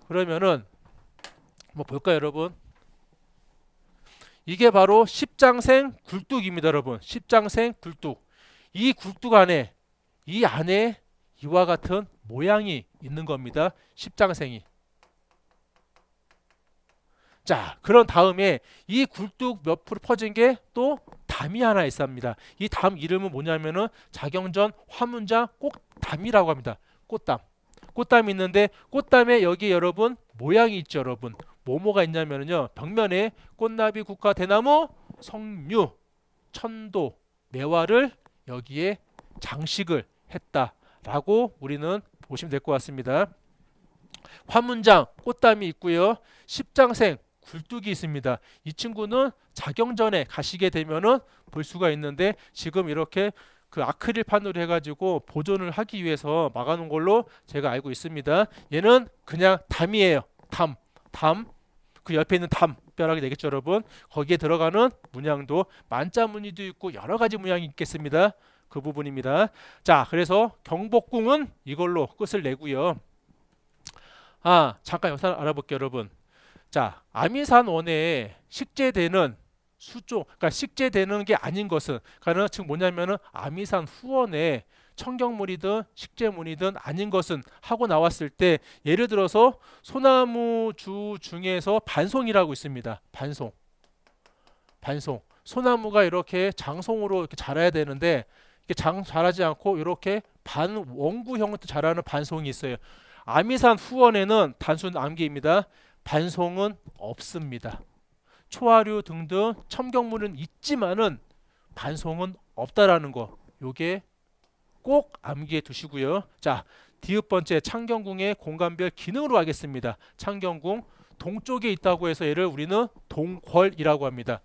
그러면은 뭐 볼까요, 여러분? 이게 바로 십장생 굴뚝입니다, 여러분. 십장생 굴뚝. 이 굴뚝 안에 이 안에 이와 같은 모양이 있는 겁니다. 십장생이. 자, 그런 다음에 이 굴뚝 옆으로 퍼진 게 또 담이 하나 있습니다. 이 담 이름은 뭐냐면은 자경전 화문장 꽃담이라고 합니다. 꽃담. 꽃담이 있는데 꽃담에 여기 여러분 모양이 있죠, 여러분. 뭐뭐가 있냐면요. 벽면에 꽃나비, 국화, 대나무, 석류, 천도, 매화를 여기에 장식을 했다라고 우리는 보시면 될 것 같습니다. 화문장 꽃담이 있고요. 십장생 굴뚝이 있습니다. 이 친구는 자경전에 가시게 되면은 볼 수가 있는데 지금 이렇게 그 아크릴판으로 해가지고 보존을 하기 위해서 막아놓은 걸로 제가 알고 있습니다. 얘는 그냥 담이에요. 담. 그 옆에 있는 담벼락이 되겠죠, 여러분. 거기에 들어가는 문양도 만자 무늬도 있고 여러 가지 문양이 있겠습니다. 그 부분입니다. 자, 그래서 경복궁은 이걸로 끝을 내고요. 잠깐 여기서 알아볼게요, 여러분. 자, 아미산 원에 식재되는 수조, 그러니까 식재되는 게 아닌 것은, 그러니까 지금 뭐냐면은 아미산 후원에 청경물이든 식재물이든 아닌 것은 하고 나왔을 때 예를 들어서 소나무 주 중에서 반송이라고 있습니다. 반송. 소나무가 이렇게 장송으로 이렇게 자라야 되는데 이렇게 자라지 않고 이렇게 반원구형으로 자라는 반송이 있어요. 아미산 후원에는 단순 암기입니다. 반송은 없습니다. 초하류 등등 첨경물은 있지만은 반송은 없다라는 거. 요게 꼭 암기해 두시고요. 자, 디귿 번째 창경궁의 공간별 기능으로 하겠습니다. 창경궁 동쪽에 있다고 해서 얘를 우리는 동궐이라고 합니다.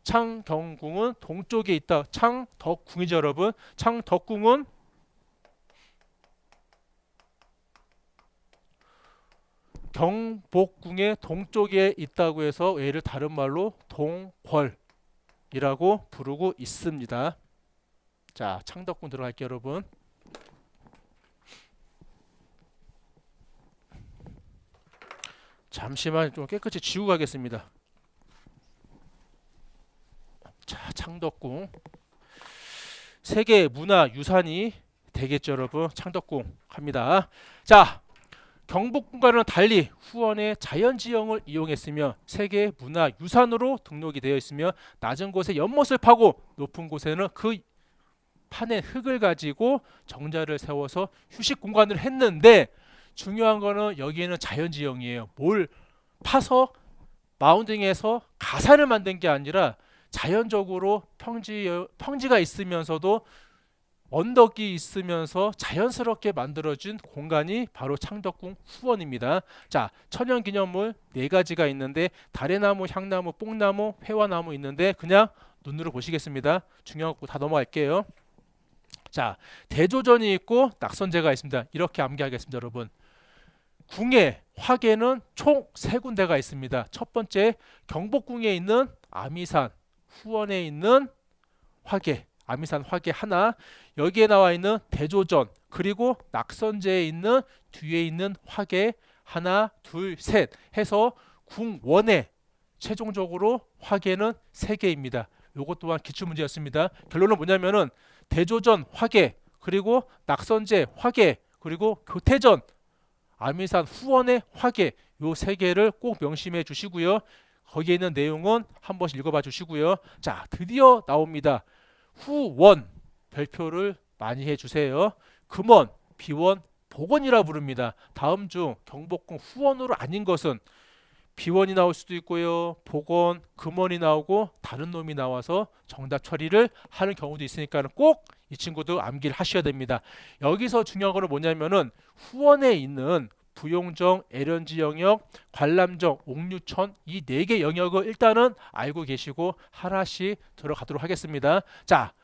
창경궁은 동쪽에 있다. 창덕궁이죠, 여러분. 창덕궁은 경복궁의 동쪽에 있다고 해서 얘를 다른 말로 동궐이라고 부르고 있습니다. 자, 창덕궁 들어갈게요, 여러분. 잠시만 좀 깨끗이 지우고 가겠습니다. 자, 창덕궁. 세계 문화유산이 되겠죠, 여러분. 창덕궁 갑니다. 자, 경복궁과는 달리 후원의 자연지형을 이용했으며 세계 문화유산으로 등록이 되어 있으며 낮은 곳에 연못을 파고 높은 곳에는 그 판의 흙을 가지고 정자를 세워서 휴식 공간을 했는데 중요한 거는 여기에는 자연지형이에요. 뭘 파서 마운딩해서 가산을 만든 게 아니라 자연적으로 평지가 있으면서도 언덕이 있으면서 자연스럽게 만들어진 공간이 바로 창덕궁 후원입니다. 자, 천연기념물 4가지가 있는데 다래나무, 향나무, 뽕나무, 회화나무 있는데 그냥 눈으로 보시겠습니다. 중요한 거 다 넘어갈게요. 자, 대조전이 있고 낙선제가 있습니다. 이렇게 암기하겠습니다, 여러분. 궁의 화계는 총 3군데가 있습니다. 첫 번째 경복궁에 있는 아미산 후원에 있는 화계, 아미산 화계 하나, 여기에 나와 있는 대조전, 그리고 낙선제에 있는 뒤에 있는 화계 하나, 둘, 셋 해서 궁원에 최종적으로 화계는 3개입니다. 요것 또한 기출문제였습니다. 결론은 뭐냐면은 대조전 화계, 그리고 낙선제 화계, 그리고 교태전 아미산 후원의 화계, 요 3개를 꼭 명심해 주시고요. 거기에 있는 내용은 한 번씩 읽어봐 주시고요. 자, 드디어 나옵니다. 후원 별표를 많이 해주세요. 금원, 비원, 복원이라 부릅니다. 다음 중 경복궁 후원으로 아닌 것은 비원이 나올 수도 있고요. 복원, 금원이 나오고 다른 놈이 나와서 정답 처리를 하는 경우도 있으니까 꼭 이 친구도 암기를 하셔야 됩니다. 여기서 중요한 거는 뭐냐면은 후원에 있는 부용정, 애련지 영역, 관람정, 옥류천 이 4개 영역을 일단은 알고 계시고 하나씩 들어가도록 하겠습니다. 자,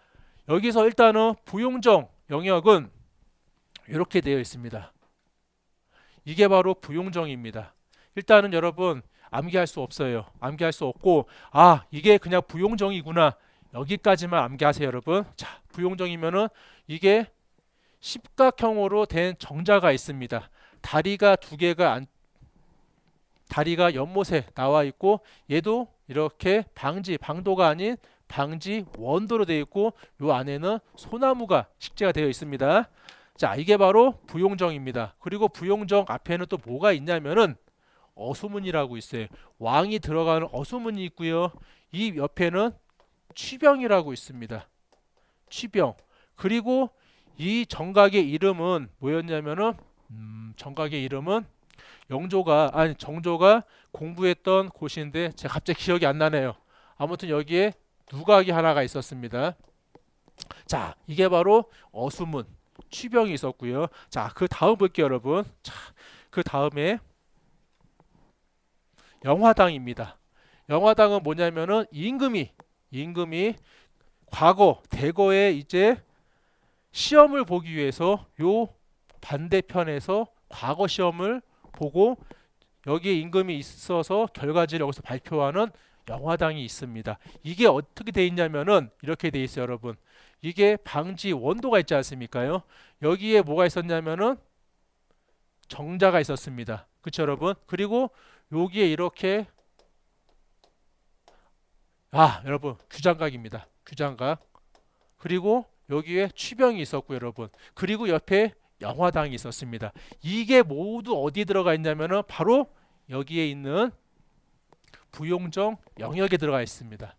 여기서 일단은 부용정 영역은 이렇게 되어 있습니다. 이게 바로 부용정입니다. 일단은 여러분 암기할 수 없어요. 암기할 수 없고 이게 그냥 부용정이구나. 여기까지만 암기하세요, 여러분. 자, 부용정이면은 이게 십각형으로 된 정자가 있습니다. 다리가 2개가 다리가 연못에 나와 있고 얘도 이렇게 방도가 아닌 방지 원도로 되어 있고 요 안에는 소나무가 식재가 되어 있습니다. 자, 이게 바로 부용정입니다. 그리고 부용정 앞에는 또 뭐가 있냐면은 어수문이라고 있어요. 왕이 들어가는 어수문이 있고요. 이 옆에는 취병이라고 있습니다. 취병. 그리고 이 정각의 이름은 뭐였냐면은 정각의 이름은 정조가 공부했던 곳인데 제가 갑자기 기억이 안 나네요. 아무튼 여기에 누각이 하나가 있었습니다. 자, 이게 바로 어수문, 취병이 있었고요. 자, 그 다음 볼게요, 여러분. 자, 그 다음에 영화당입니다. 영화당은 뭐냐면은 임금이 과거 대거에 이제 시험을 보기 위해서 요 반대편에서 과거 시험을 보고 여기에 임금이 있어서 결과지를 여기서 발표하는 영화당이 있습니다. 이게 어떻게 돼 있냐면은 이렇게 돼 있어요, 여러분. 이게 방지 원도가 있지 않습니까요? 여기에 뭐가 있었냐면은 정자가 있었습니다. 그렇죠, 여러분? 그리고 여기에 이렇게 여러분 규장각입니다. 규장각. 그리고 여기에 취병이 있었고 여러분. 그리고 옆에 영화당이 있었습니다. 이게 모두 어디에 들어가 있냐면은 바로 여기에 있는 부용정 영역에 들어가 있습니다.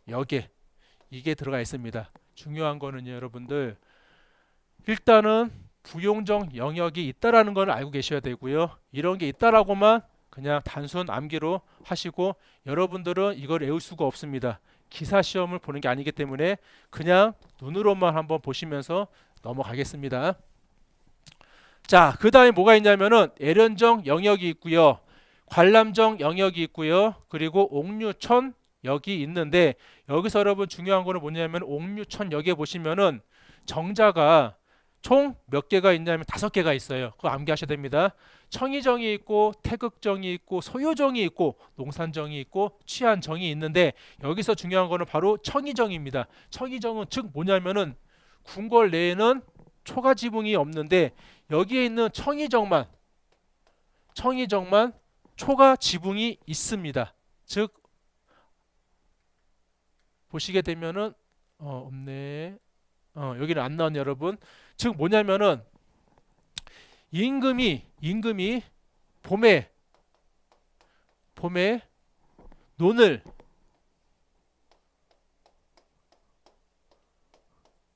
여기에 이게 들어가 있습니다. 중요한 거는요, 여러분들. 일단은 부용정 영역이 있다라는 걸 알고 계셔야 되고요. 이런 게 있다라고만 그냥 단순 암기로 하시고 여러분들은 이걸 외울 수가 없습니다. 기사 시험을 보는 게 아니기 때문에 그냥 눈으로만 한번 보시면서 넘어가겠습니다. 자, 그 다음에 뭐가 있냐면은 애련정 영역이 있고요. 관람정 영역이 있고요. 그리고 옥류천역이 있는데 여기서 여러분 중요한 거는 뭐냐면 옥류천역에 보시면은 정자가 총 몇 개가 있냐면 5개가 있어요. 그거 암기하셔야 됩니다. 청의정이 있고 태극정이 있고 소요정이 있고 농산정이 있고 취한정이 있는데 여기서 중요한 거는 바로 청의정입니다. 청의정은 즉 뭐냐면은 궁궐 내에는 초가 지붕이 없는데 여기에 있는 청의정만 초가 지붕이 있습니다. 즉 보시게 되면은 없네. 여기는 안 나왔네, 여러분. 즉 뭐냐면은 임금이 봄에 논을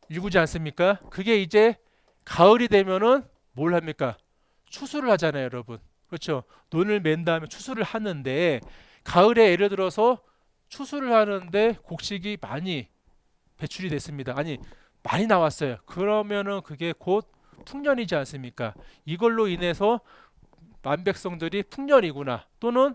일구지 않습니까? 그게 이제 가을이 되면은 뭘 합니까? 추수를 하잖아요, 여러분. 그렇죠? 논을 맨 다음에 추수를 하는데 가을에 예를 들어서 추수를 하는데 곡식이 많이 배출이 됐습니다. 아니 많이 나왔어요. 그러면은 그게 곧 풍년이지 않습니까? 이걸로 인해서 만백성들이 풍년이구나 또는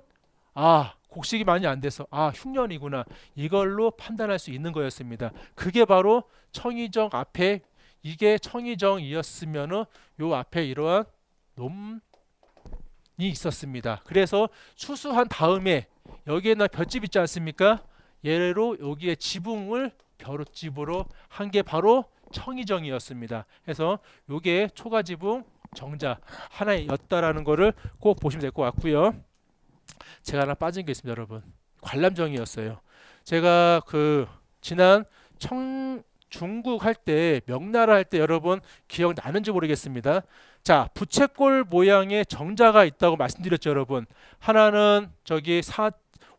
곡식이 많이 안 돼서 흉년이구나 이걸로 판단할 수 있는 거였습니다. 그게 바로 청의정 앞에 이게 청의정이었으면은 요 앞에 이러한 논이 있었습니다. 그래서 추수한 다음에 여기에나 볏짚 있지 않습니까? 예로 여기에 지붕을 벼룩집으로 한 게 바로 청의정이었습니다. 그래서 요게 초가지붕 정자 하나였다라는 거를 꼭 보시면 될 것 같고요. 제가 하나 빠진 게 있습니다, 여러분. 관람정이었어요. 제가 지난 중국 할 때 명나라 할 때 여러분 기억 나는지 모르겠습니다. 자, 부채꼴 모양의 정자가 있다고 말씀드렸죠, 여러분. 하나는 저기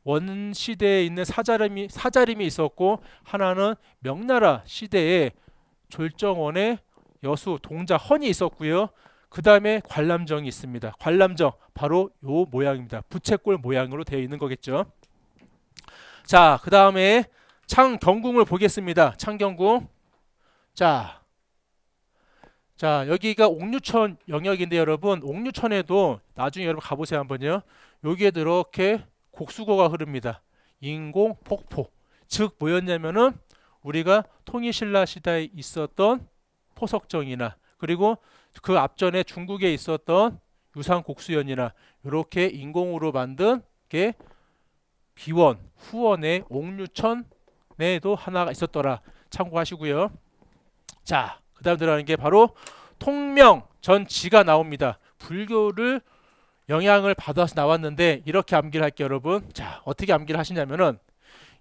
원 시대에 있는 사자림이 있었고 하나는 명나라 시대에 졸정원의 여수 동자 헌이 있었고요. 그 다음에 관람정이 있습니다. 관람정 바로 요 모양입니다. 부채꼴 모양으로 되어 있는 거겠죠. 자, 그 다음에 창경궁을 보겠습니다. 창경궁. 자, 여기가 옥류천 영역인데 여러분 옥류천에도 나중에 여러분 가보세요 한번요. 여기에 이렇게 곡수고가 흐릅니다. 인공 폭포. 즉 뭐였냐면은 우리가 통일신라 시대에 있었던 포석정이나 그리고 그 앞전에 중국에 있었던 유상곡수연이나 이렇게 인공으로 만든 게 비원, 후원의 옥류천에도 하나가 있었더라. 참고하시고요. 자, 그 다음 들어가는 게 바로 통명전지가 나옵니다. 불교를 영향을 받아서 나왔는데 이렇게 암기를 할게요, 여러분. 자, 어떻게 암기를 하시냐면은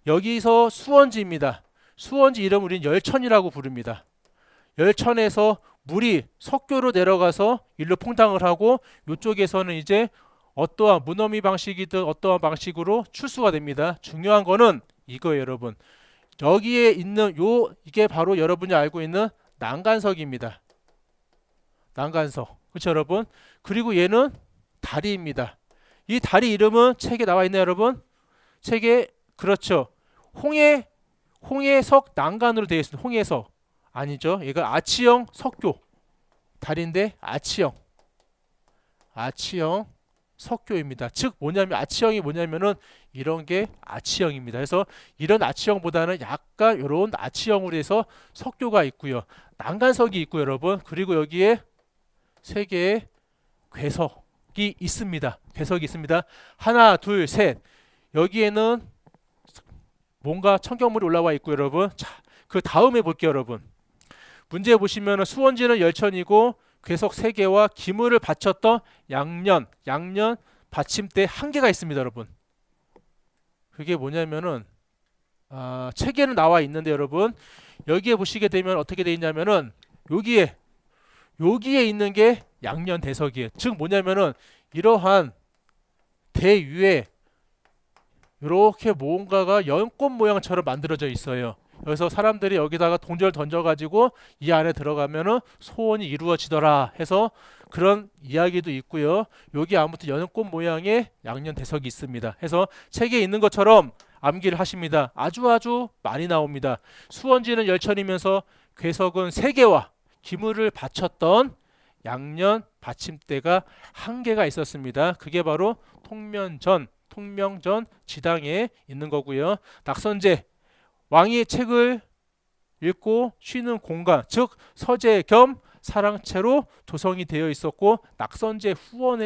여기서 수원지입니다. 수원지 이름 우리는 열천이라고 부릅니다. 열천에서 물이 석교로 내려가서 일로 퐁당을 하고 이쪽에서는 이제 어떠한 문어미 방식이든 어떠한 방식으로 출수가 됩니다. 중요한 거는 이거예요, 여러분. 여기에 있는 이게 바로 여러분이 알고 있는 난간석입니다. 난간석. 그렇죠, 여러분? 그리고 얘는 다리입니다. 이 다리 이름은 책에 나와 있나요, 여러분? 책에 그렇죠. 홍해석 난간으로 되어 있습니다. 홍해석. 아니죠. 얘가 아치형 석교. 다리인데 아치형 석교입니다. 즉 뭐냐면 아치형이 뭐냐면은 이런 게 아치형입니다. 그래서 이런 아치형보다는 약간 이런 아치형으로 해서 석교가 있고요. 난간석이 있고 여러분. 그리고 여기에 세 개의 괴석이 있습니다. 괴석이 있습니다. 하나, 둘, 셋. 여기에는 뭔가 청경물이 올라와 있고 여러분. 자, 그 다음에 볼게요, 여러분. 문제 보시면 수원지는 열천이고 괴석 3개와 기물을 바쳤던 양년 받침대 1개가 있습니다, 여러분. 그게 뭐냐면은 책에는 나와 있는데 여러분 여기에 보시게 되면 어떻게 되어 있냐면은 여기에 있는 게 양년 대석이에요. 즉 뭐냐면은 이러한 대 위에 이렇게 뭔가가 연꽃 모양처럼 만들어져 있어요. 그래서 사람들이 여기다가 동절 던져가지고 이 안에 들어가면은 소원이 이루어지더라 해서 그런 이야기도 있고요. 여기 아무튼 연꽃 모양의 양년 대석이 있습니다. 해서 책에 있는 것처럼 암기를 하십니다. 아주 많이 나옵니다. 수원지는 열천이면서 괴석은 3개와 기물을 바쳤던 양년 받침대가 1개가 있었습니다. 그게 바로 통명전 지당에 있는 거고요. 낙선제 왕이 책을 읽고 쉬는 공간, 즉 서재 겸 사랑채로 조성이 되어 있었고 낙선제 후원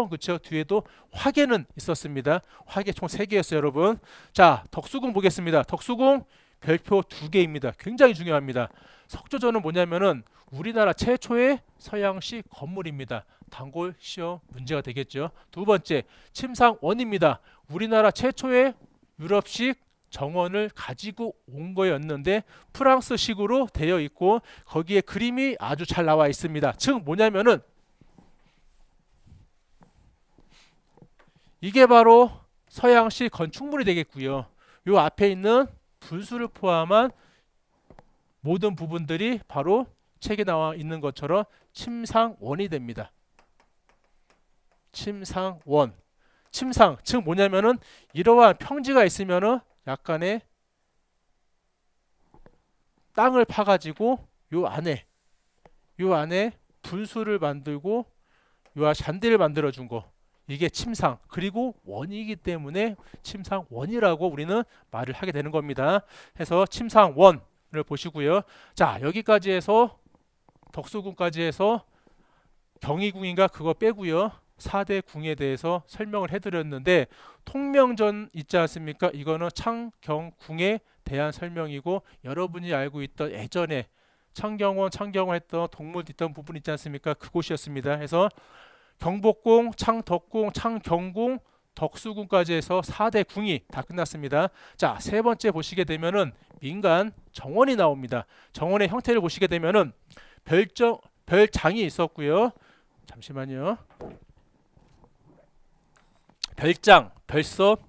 그쵸 뒤에도 화계는 있었습니다. 화계 총 3개였어요, 여러분. 자, 덕수궁 보겠습니다. 덕수궁 별표 2개입니다. 굉장히 중요합니다. 석조전은 뭐냐면은 우리나라 최초의 서양식 건물입니다. 단골 시험 문제가 되겠죠. 두 번째, 침상원입니다. 우리나라 최초의 유럽식 정원을 가지고 온 거였는데 프랑스식으로 되어 있고 거기에 그림이 아주 잘 나와 있습니다. 즉 뭐냐면은 이게 바로 서양식 건축물이 되겠고요. 요 앞에 있는 분수를 포함한 모든 부분들이 바로 책에 나와 있는 것처럼 침상원이 됩니다. 침상원. 침상, 즉 뭐냐면은 이러한 평지가 있으면은 약간의 땅을 파가지고 요 안에 분수를 만들고 요 잔디를 만들어 준 거. 이게 침상 그리고 원이기 때문에 침상원이라고 우리는 말을 하게 되는 겁니다. 해서 침상원을 보시고요. 자, 여기까지 해서 덕수궁까지 해서 경희궁인가 그거 빼고요. 4대 궁에 대해서 설명을 해드렸는데 통명전 있지 않습니까? 이거는 창경궁에 대한 설명이고 여러분이 알고 있던 예전에 창경원 했던 동물 있던 부분 있지 않습니까? 그곳이었습니다. 해서 경복궁, 창덕궁, 창경궁, 덕수궁까지 해서 4대 궁이 다 끝났습니다. 자, 세 번째 보시게 되면은 민간 정원이 나옵니다. 정원의 형태를 보시게 되면은 별장이 있었고요. 잠시만요. 별장, 별섭,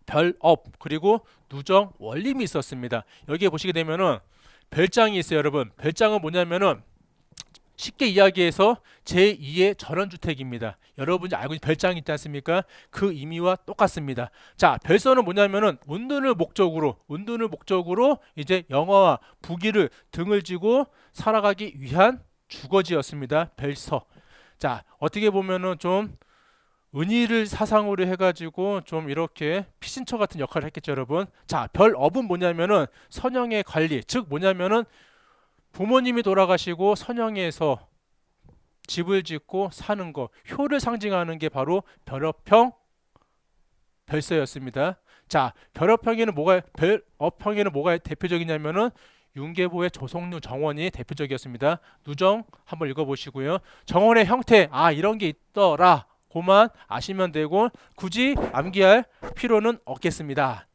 별업 그리고 누정, 원림이 있었습니다. 여기에 보시게 되면은 별장이 있어요, 여러분. 별장은 뭐냐면은 쉽게 이야기해서 제2의 전원주택입니다. 여러분이 알고 있는 별장 있지 않습니까? 그 의미와 똑같습니다. 자, 별서는 뭐냐면은 운둔을 목적으로 이제 영화와 부귀를 등을 지고 살아가기 위한 주거지였습니다. 별서. 자, 어떻게 보면은 좀 은희를 사상으로 해가지고 좀 이렇게 피신처 같은 역할을 했겠죠, 여러분. 자, 별업은 뭐냐면은 선영의 관리, 즉 뭐냐면은 부모님이 돌아가시고 선영에서 집을 짓고 사는 거, 효를 상징하는 게 바로 별업형 별서였습니다. 자, 별업형에는 별업형에는 뭐가 대표적이냐면은 윤계보의 조성누 정원이 대표적이었습니다. 누정 한번 읽어보시고요. 정원의 형태, 이런 게 있더라. 고만 아시면 되고 굳이 암기할 필요는 없겠습니다.